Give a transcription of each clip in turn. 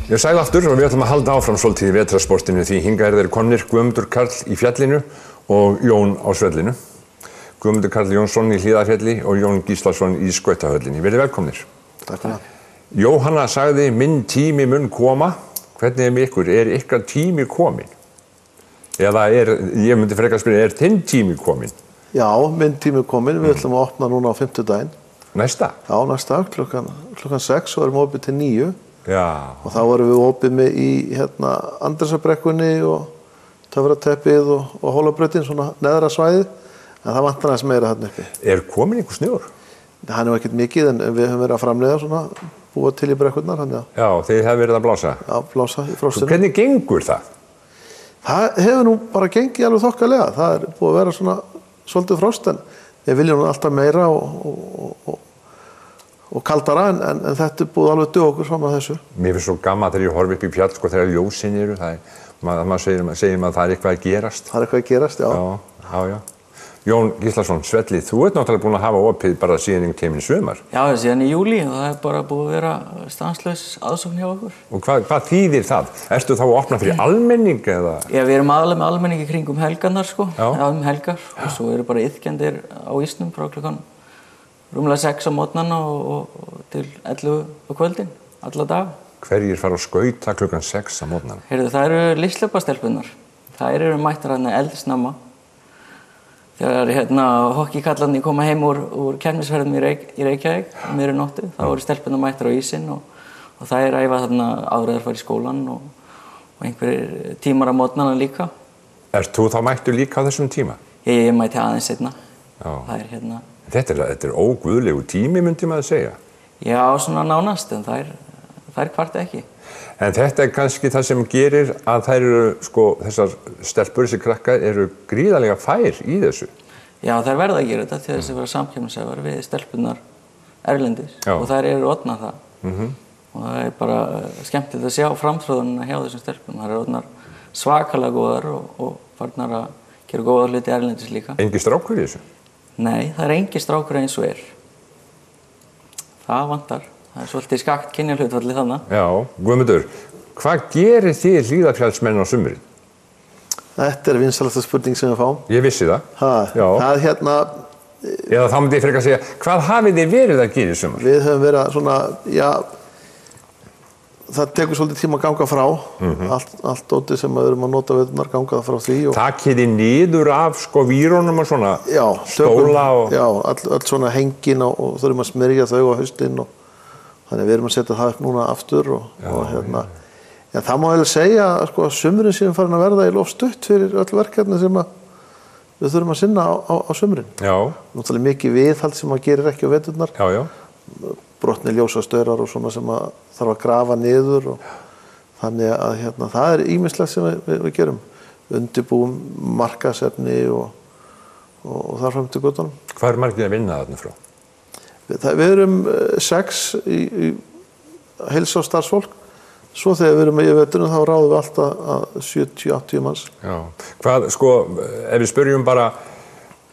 Ég sæl aftur og við ætlum að halda áfram svolítið í vetrarsportinu því hingað eru þeir komnir Guðmundur Karl í fjallinu og Jón á svellinu. Guðmundur Karl Jónsson í Hlíðarfjalli og Jón Gíslason í Skautahöllinni. Verið velkomnir. Takk fyrir það. Jóhanna sagði minn tími mun koma. Hvernig með ykkur? Er ykkar tími kominn? Eða ég myndi frekar spyrja, þinn tími kominn? Já, minn tími kominn. Við ætlum að opna núna á 5. daginn. Næsta? Já, næsta klukkan 6 og erum opið til 9. Já. Og þá erum við opið með í Andrésarbrekkunni og Töfrateppið og Hólabrautin, svona neðra svæðið. En það vantar aðeins meira þarna uppi. Er kominn einhver snjór? Það ekkert mikið en við höfum verið að framleiða svona, búa til í brekkurnar. Já, þið hefur verið að blása? Já, blása í frostinu. Hvernig gengur það? Það hefur nú bara gengið alveg þokkalega. Það búið að vera svona svolítið frost en við viljum nú alltaf meira og kaldara en þetta búið alveg dög okkur fram að þessu. Mér finnst svo gaman þegar ég horfi upp í fjall þegar ljósin eru. Maður segir að það er eitthvað að gerast. Það er eitthvað að gerast, já. Já. Jón Gíslason, Svelli, þú ert náttúrulega búin að hafa opið bara síðan kemur sumar. Já, síðan í júlí og það er bara búið að vera stanslaus aðsókn hjá okkur. Og hvað þýðir það? Ertu þá að opna fyrir almenning eða? Já, við erum aðalega með almenning í kringum helgarnar sko. Já. Helgar. Og svo eru bara iðkjendir á ísnum frá klukkan rúmlega 6 á morgnana og til 11 á kvöldin, alla daga. Hverjir fara að skauta klukkan 6 á morgnana? Heyrðu, það eru listhlaupastelpurnar. Þær eru mættar eldsnemma. Þegar hokkíkallarnir koma heim úr keppnisferðum í Reykjavík miðri nóttu, þá eru stelpurnar mættar á ísinn og það er æfa þarna áður að fara í skólann og einhverjir tímar á morgnana líka. Ert þú þá mættur líka á þessum tíma? Ég mæti aðeins seinna. Já. Það er Þetta er óguðlegu tími, myndi maður segja. Já, svona nánast, en þær kvarta ekki. En þetta er kannski það sem gerir að þær eru, þessar stelpur, þessi krakkar, eru gríðarlega fær í þessu. Já, þær verða að gera þetta til þess að vera samkeppnishæfar við stelpurnar erlendis. Já. Og þær eru orðnar það. Og það er bara skemmtilegt að sjá framþróunina hjá þessum stelpum. Þær eru orðnar svakalega góðar og farnar að gera góða hluti erlendis líka. Engin strákur í þessu? Nei, það er engin strákur eins og er. Það vantar. Það er svolítið skakt kynjahlutfalli þannig. Já, Guðmundur, hvað gerir þið Hlíðarfjallsmenn á sumrin? Þetta er vinsælasta spurning sem við fáum. Ég vissi það. Já. Það Eða þá myndi ég frekar að segja, hvað hafið þið verið að gera í sumar? Við höfum verið svona, það tekur svolítið tíma að ganga frá. Allt dótið sem við erum að nota veðurnar ganga frá því. Takið þið niður af vírunum og svona stóla og... Já, öll svona hengin og þurfum að smyrja þau á haustinn og þannig við erum að setja það upp núna aftur og það má eiginlega segja að sumrin séum farin að verða of stutt fyrir öll verkefni sem við þurfum að sinna á sumrin. Já. Náttúrulega mikið viðhald sem maður gerir ekki á veturnar. Já. Brotnir ljósastaurar og svona sem að þarf að grafa niður og þannig að það er ýmislegt sem við gerum. Undirbúum markaðsefni og þar fram til göttunum. Hvað er margir að vinna þarna frá? Við erum 6 í heilsa- og starfsfólk. Svo þegar við erum í veturinn þá ráðum við alltaf 70-80 manns. Já. Hvað, ef við spyrjum bara,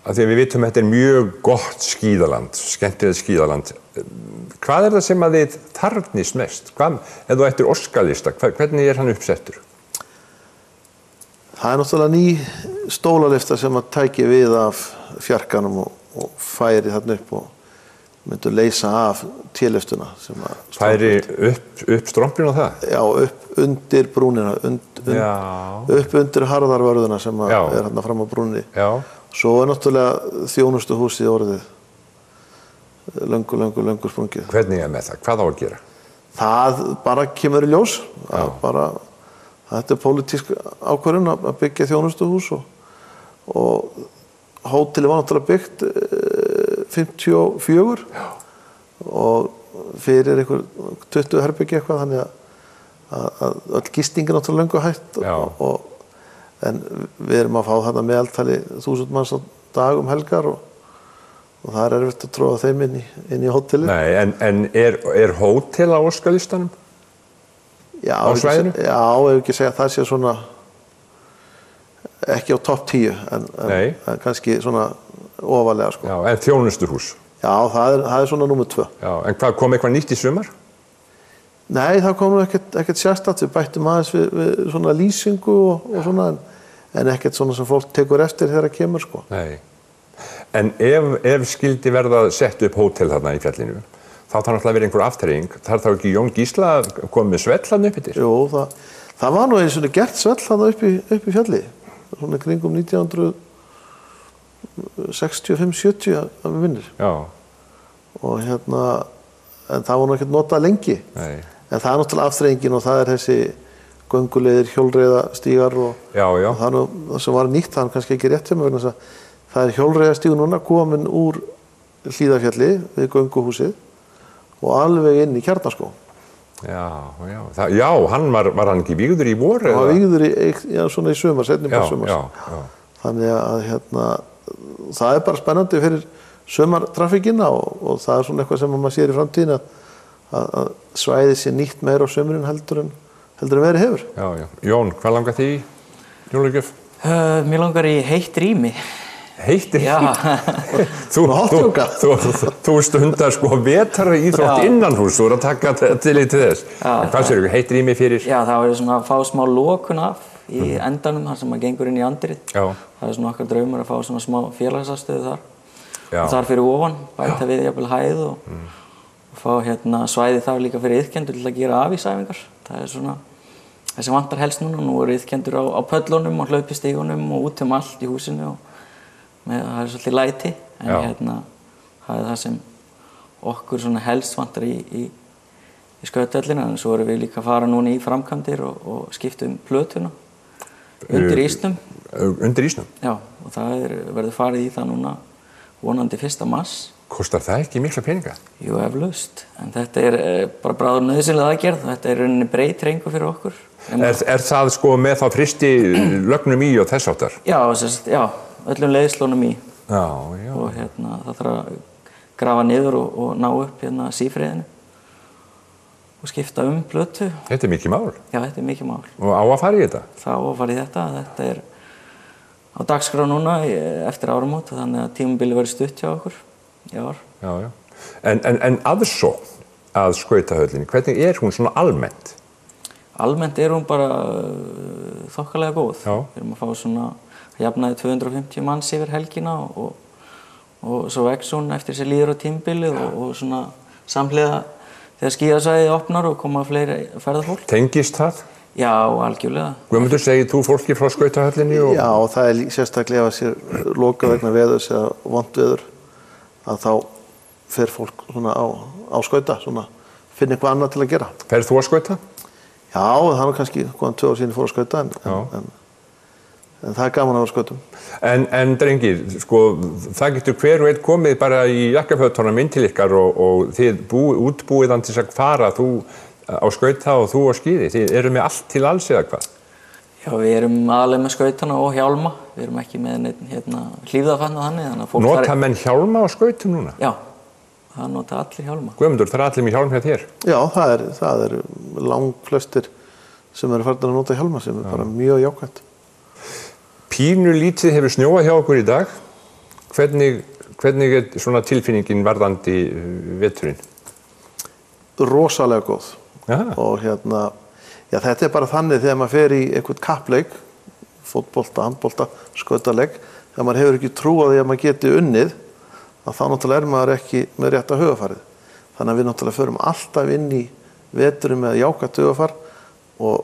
að því að við vitum að þetta er mjög gott skíðaland, skemmtilegt skíðaland, hvað er það sem að þið þarfnist mest? Ef þú ættir óskalista, hvernig er hann uppsettur? Það er náttúrulega ný stólalifta sem að tæki við af fjarkanum og færi þarna upp og myndu leysa af téliftuna. Færi upp strompin og það? Já, upp undir brúnina, upp undir harðarvörðuna sem er hérna fram á brúnni. Já. Svo er náttúrulega þjónustuhúsið orðið löngu sprungið. Hvernig er með það? Hvað á að gera? Það bara kemur í ljós. Þetta er pólitísk ákvörðun að byggja þjónustuhús og hótelið var náttúrulega byggt 54 og fyrir einhver 20 herbergi eitthvað þannig að öll gisting er náttúrulega löngu hætt en við erum að fá þarna meðaltali 1000 manns á dag helgar og það er erfitt að tróða þeim inn í hótelið. Nei, en er hótel á óskalistanum? Já, á svæðinu? Já, ef ekki segja að það sé svona ekki á topp 10 en kannski svona ofalega sko. Já, en þjónustuhús? Já, það er svona númer 2. Já, en hvað kom eitthvað nýtt í sumar? Nei, það kom nú ekkert sérstakt, við bættum aðeins við svona lýsingu og svona, en ekkert svona sem fólk tekur eftir þegar það kemur, sko. Nei. En ef skildi verða sett upp hótel þarna í fjallinu, þá þarf náttúrulega að vera einhver aftreying. Þarf þá ekki Jón Gísla að koma með svell þarna upp yfir? Jú, það var nú eins og gert svell þarna upp í fjalli, svona kringum 1965-70 að við minnir. Já. Og en það var nú ekkert notað lengi. Nei. En það náttúrulega afþreyingin og það þessi gönguleiðir, hjólreiðastígar og það nú, sem var nýtt, það er kannski ekki rétt hjá mig vegna þess að það er hjólreiðastígur núna komin úr Hlíðarfjalli við gönguhúsið og alveg inn í Kjarnaskóg. Já, var hann ekki vígður í vor? Hann var vígður svona í sumar, seinni part sumars. Já. Þannig að það er bara spennandi fyrir sumartrafikina og það er svona eitthvað sem maður sér í framtíðin að svæðið sé nýtt meira á sumrin heldur en verið hefur. Já. Jón, hvað langar þig í jólagjöf? Mér langar í heitt rými. Heitt rými? Já. Þú stundar sko vetara íþrótt innanhús, þú að taka tillit til þess. Hvað sér þú, heitt rými fyrir? Já, það var svona að fá smá lokun af í endanum, þar sem maður gengur inn í andrið. Já. Það er svona okkar draumur að fá svona smá félagsaðstöðu þar. Já. Og þar fyrir ofan, bæta við jafnvel hæð og fá svæði þar líka fyrir iðkendur til að gera afísæfingar. Það er svona það sem vantar helst núna. Nú eru iðkendur á pöllunum og hlaupistígunum og út allt í húsinu og það er svolítið læti. En það er það sem okkur svona helst vantar í skautvellinum. En svo erum við líka að fara núna í framkvæmdir og skipta plötuna undir ísnum. Undir ísnum? Já, og það verður farið í það núna vonandi 1. mars. Kostar það ekki mikla peninga? Jú, eflaust. En þetta er bara bráður nauðsynleg aðgerð. Þetta er rauninni breytrengur fyrir okkur. Er það sko með þá fristi lögnum í og þess áttar? Já, öllum leiðslunum í. Já. Og það þarf að grafa niður og ná upp sífriðinu og skipta plötu. Þetta er mikið mál? Já, þetta er mikið mál. Og á að fara í þetta? Það á að fara í þetta. Þetta er á dagskrá núna eftir áramót, þannig að tímabili verður stutt hjá okkur í ár. Já. En aðsókn að skautahöllinni, hvernig er hún svona almennt? Almennt er hún bara þokkalega góð. Við erum að fá svona jafnaði 250 manns yfir helgina og svo vex hún eftir sér líður á tímabilið og svona samhliða þegar skíðasvæðið opnar og koma fleiri ferðafólk. Tengist það? Já, algjörlega. Guðmundur, segir þú fólki frá skautahöllinni? Já, það er sérstaklega ef að sér lokað vegna veðurs eða vont veður að þá fer fólk svona á skauta, svona finna eitthvað annað til að gera. Ferð þú að skauta? Já, það er kannski 2 ár síðan ég fór að skauta en það er gaman að vera skautum. En drengir, sko, það getur hver og einn komið bara í jakkafötunum inn til ykkar og þið útbúið hann til að fara, þú á skauta og þú á skíði. Þið eru með allt til alls eða hvað? Já, við erum aðalega með skautana og hjálma. Við erum ekki með hlífðafanna þannig að fólk nota menn hjálma á skautum núna? Já, það nota allir hjálma. Guðmundur, það er allir með hjálm hjá þér? Já, það er langflestir sem eru farnir að nota hjálma sem er bara mjög jákvætt. Pínu lítið hefur snjóað hjá okkur í dag. Hvernig er svona tilfinningin varðandi veturinn? Rosalega góð. Og þetta er bara þannig þegar maður fer í eitthvað kappleik, fótbolta, handbolta, skautaleik, þegar maður hefur ekki trú á því að maður geti unnið, að þá náttúrulega er maður ekki með rétta hugarfarið. Þannig að við náttúrulega förum alltaf inn í veturinn með jákvætt hugarfar og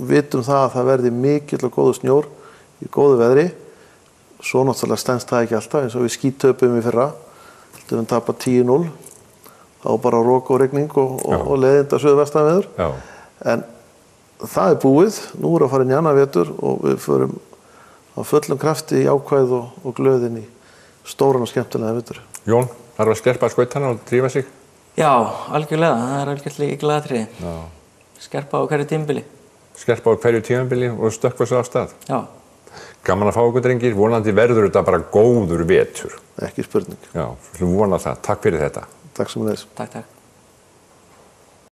vitum það að það verði mikill og góður snjór í góðu veðri. Svo náttúrulega stenst það ekki alltaf, eins og við skítöpum í fyrra, við tapar 10-0, þá bara rok og rigning og leiðinda suðvestan veður. En það er búið, nú er að fara inn í annan vetur og við förum á fullum krafti í jákvæð og glöðin í stóran og skemmtilega vetur. Jón, þarf að skerpa skautana og drífa sig? Já, algjörlega, það er algjörlega í glæðatriði. Skerpa á hverju tímabili. Skerpa á hverju tímabili og stökkva svo af stað? Já. Gaman að fá okkur, drengir, vonandi verður þetta bara góður vetur. Ekki spurning. Já, við vona það. Takk fyrir þetta. Takk sem þess. Takk.